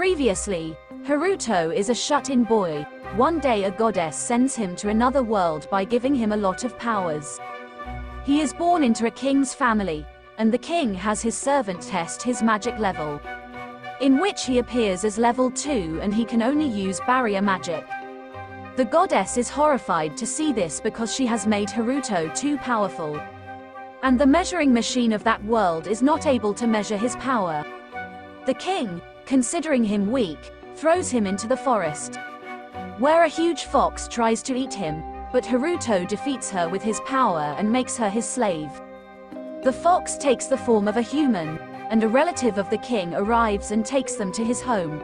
Previously, Haruto is a shut-in boy. One day a goddess sends him to another world by giving him a lot of powers. He is born into a king's family, and the king has his servant test his magic level, in which he appears as level 2 and he can only use barrier magic. The goddess is horrified to see this because she has made Haruto too powerful, and the measuring machine of that world is not able to measure his power. The king, considering him weak, throws him into the forest, where a huge fox tries to eat him, but Haruto defeats her with his power and makes her his slave. The fox takes the form of a human, and a relative of the king arrives and takes them to his home.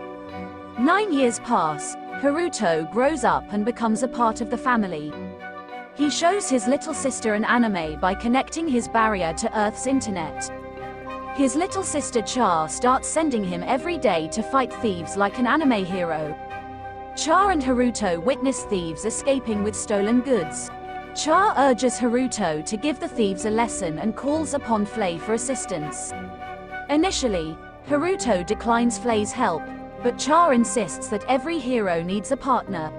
9 years pass, Haruto grows up and becomes a part of the family. He shows his little sister an anime by connecting his barrier to Earth's internet. His little sister Char starts sending him every day to fight thieves like an anime hero. Char and Haruto witness thieves escaping with stolen goods. Char urges Haruto to give the thieves a lesson and calls upon Flay for assistance. Initially, Haruto declines Flay's help, but Char insists that every hero needs a partner.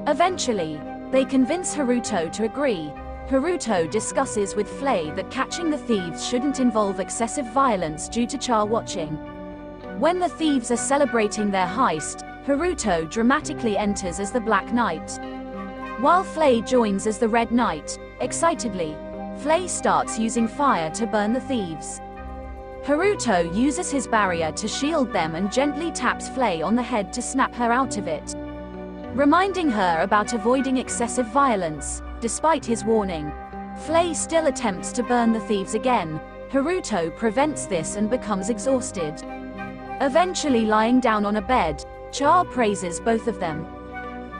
Eventually, they convince Haruto to agree. Haruto discusses with Flay that catching the thieves shouldn't involve excessive violence due to Char watching. When the thieves are celebrating their heist, Haruto dramatically enters as the Black Knight, while Flay joins as the Red Knight. Excitedly, Flay starts using fire to burn the thieves. Haruto uses his barrier to shield them and gently taps Flay on the head to snap her out of it, reminding her about avoiding excessive violence. Despite his warning, Flay still attempts to burn the thieves again. Haruto prevents this and becomes exhausted. Eventually lying down on a bed, Char praises both of them,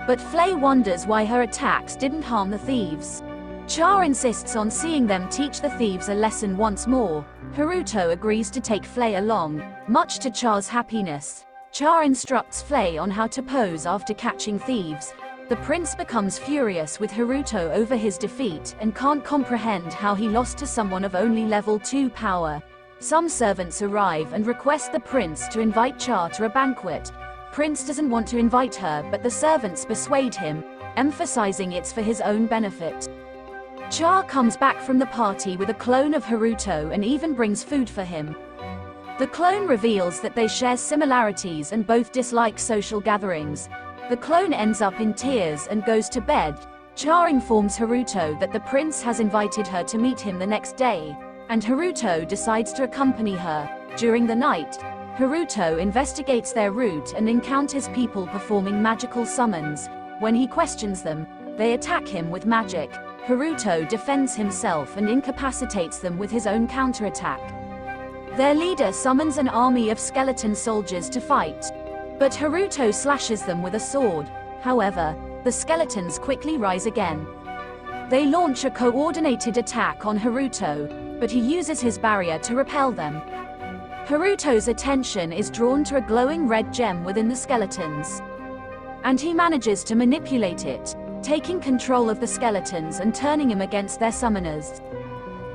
but Flay wonders why her attacks didn't harm the thieves. Char insists on seeing them teach the thieves a lesson once more. Haruto agrees to take Flay along, much to Char's happiness. Char instructs Flay on how to pose after catching thieves. The prince becomes furious with Haruto over his defeat and can't comprehend how he lost to someone of only level 2 power. Some servants arrive and request the prince to invite Char to a banquet. Prince doesn't want to invite her, but the servants persuade him, emphasizing it's for his own benefit. Char comes back from the party with a clone of Haruto and even brings food for him. The clone reveals that they share similarities and both dislike social gatherings. The clone ends up in tears and goes to bed. Char informs Haruto that the prince has invited her to meet him the next day, and Haruto decides to accompany her. During the night, Haruto investigates their route and encounters people performing magical summons. When he questions them, they attack him with magic. Haruto defends himself and incapacitates them with his own counterattack. Their leader summons an army of skeleton soldiers to fight, but Haruto slashes them with a sword. However, the skeletons quickly rise again. They launch a coordinated attack on Haruto, but he uses his barrier to repel them. Haruto's attention is drawn to a glowing red gem within the skeletons, and he manages to manipulate it, taking control of the skeletons and turning him against their summoners.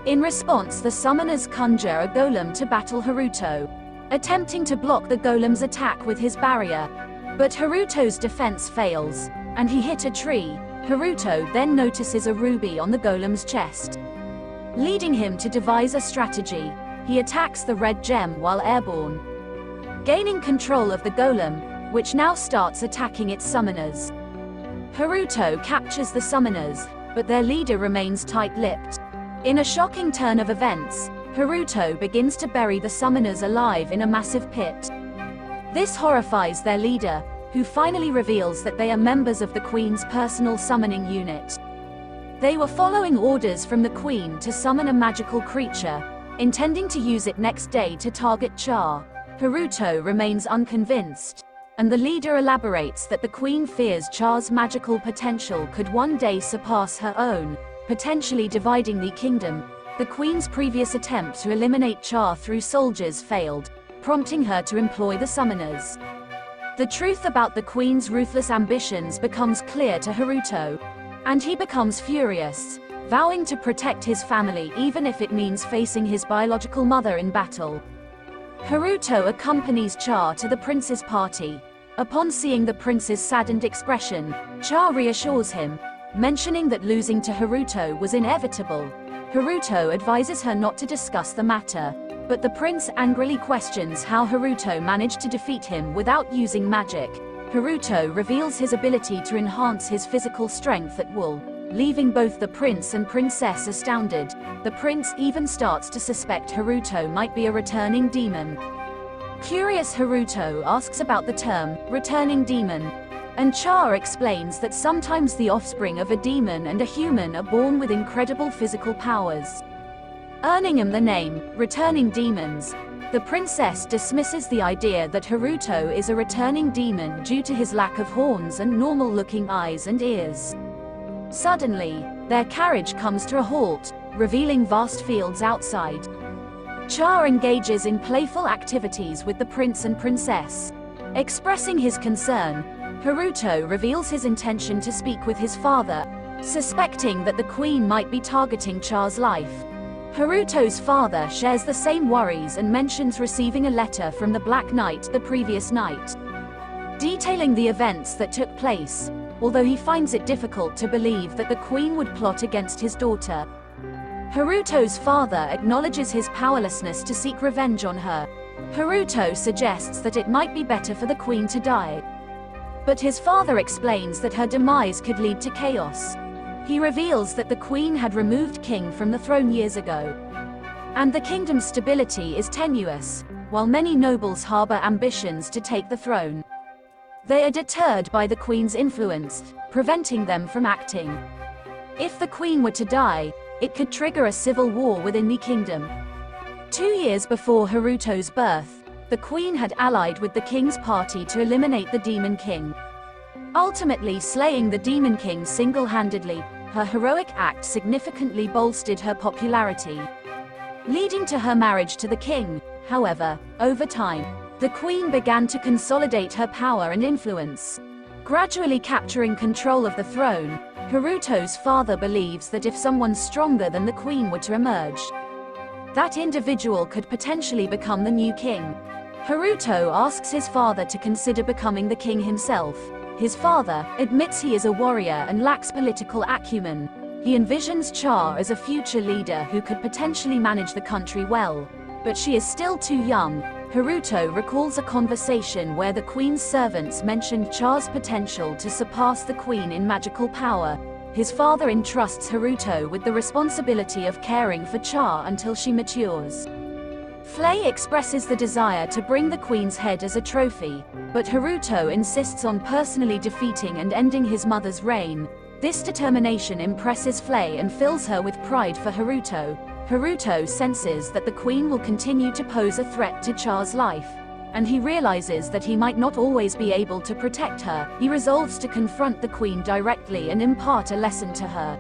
In response, the summoners conjure a golem to battle Haruto, attempting to block the golem's attack with his barrier. But Haruto's defense fails, and he hit a tree. Haruto then notices a ruby on the golem's chest, leading him to devise a strategy. He attacks the red gem while airborne, gaining control of the golem, which now starts attacking its summoners. Haruto captures the summoners, but their leader remains tight-lipped. In a shocking turn of events, Haruto begins to bury the summoners alive in a massive pit. This horrifies their leader, who finally reveals that they are members of the Queen's personal summoning unit. They were following orders from the Queen to summon a magical creature, intending to use it next day to target Char. Haruto remains unconvinced, and the leader elaborates that the Queen fears Char's magical potential could one day surpass her own, potentially dividing the kingdom. The Queen's previous attempt to eliminate Char through soldiers failed, prompting her to employ the summoners. The truth about the Queen's ruthless ambitions becomes clear to Haruto, and he becomes furious, vowing to protect his family even if it means facing his biological mother in battle. Haruto accompanies Char to the prince's party. Upon seeing the prince's saddened expression, Char reassures him, mentioning that losing to Haruto was inevitable. Haruto advises her not to discuss the matter, but the prince angrily questions how Haruto managed to defeat him without using magic. Haruto reveals his ability to enhance his physical strength at will, leaving both the prince and princess astounded. The prince even starts to suspect Haruto might be a returning demon. Curious Haruto asks about the term, returning demon, and Char explains that sometimes the offspring of a demon and a human are born with incredible physical powers, earning him the name, returning demons. The princess dismisses the idea that Haruto is a returning demon due to his lack of horns and normal-looking eyes and ears. Suddenly, their carriage comes to a halt, revealing vast fields outside. Char engages in playful activities with the prince and princess. Expressing his concern, Haruto reveals his intention to speak with his father, suspecting that the queen might be targeting Char's life. Haruto's father shares the same worries and mentions receiving a letter from the Black Knight the previous night, detailing the events that took place, although he finds it difficult to believe that the queen would plot against his daughter. Haruto's father acknowledges his powerlessness to seek revenge on her. Haruto suggests that it might be better for the queen to die, but his father explains that her demise could lead to chaos. He reveals that the queen had removed King from the throne years ago, and the kingdom's stability is tenuous, while many nobles harbor ambitions to take the throne. They are deterred by the queen's influence, preventing them from acting. If the queen were to die, it could trigger a civil war within the kingdom. 2 years before Haruto's birth, the queen had allied with the king's party to eliminate the Demon King, ultimately slaying the Demon King single-handedly. Her heroic act significantly bolstered her popularity, leading to her marriage to the king. However, over time, the queen began to consolidate her power and influence, gradually capturing control of the throne. Haruto's father believes that if someone stronger than the queen were to emerge, that individual could potentially become the new king. Haruto asks his father to consider becoming the king himself. His father admits he is a warrior and lacks political acumen. He envisions Char as a future leader who could potentially manage the country well, but she is still too young. Haruto recalls a conversation where the queen's servants mentioned Char's potential to surpass the queen in magical power. His father entrusts Haruto with the responsibility of caring for Char until she matures. Flay expresses the desire to bring the queen's head as a trophy, but Haruto insists on personally defeating and ending his mother's reign. This determination impresses Flay and fills her with pride for Haruto. Haruto senses that the queen will continue to pose a threat to Char's life, and he realizes that he might not always be able to protect her. He resolves to confront the queen directly and impart a lesson to her.